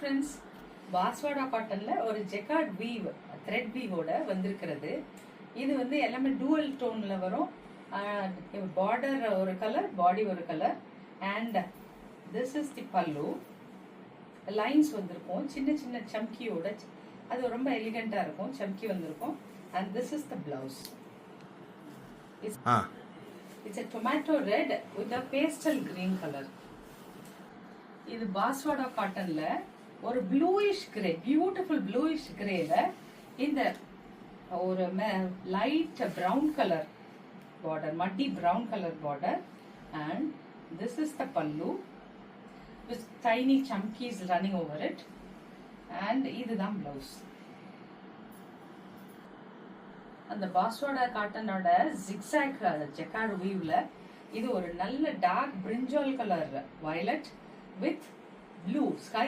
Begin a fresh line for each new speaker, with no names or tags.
Friends, பாஸ்வாடா காட்டன்ல ஒரு jacquard we've thread வீவோட வந்திருக்கிறது. இது வந்து எல்லாமே டூவல் டோன்ல வரும். பார்டர் ஒரு கலர், பாடி ஒரு colour. And this is the பல்லு. லைன்ஸ் வந்திருக்கும் சின்ன சின்ன சம்கியோட. அது ரொம்ப எலிகண்டா இருக்கும். சம்கி வந்திருக்கும். And this is the blouse. It's a tomato red with a pastel green color. இது பாஸ்வாடா காட்டன்ல ஒரு ப்ளூயிஷ் கிரே, பியூட்டிஃபுல் ப்ளூயிஷ் கிரேல இந்த ஒரு light brown colour border, muddy brown color border, and this is the pallu with tiny chunkies running over it, and இதுதான் blouse. அந்த பாஸ்வாடா காட்டனோட zigzag jacquard வீவ்ல இது ஒரு நல்ல dark பிரிஞ்சால் colour violet with blue, sky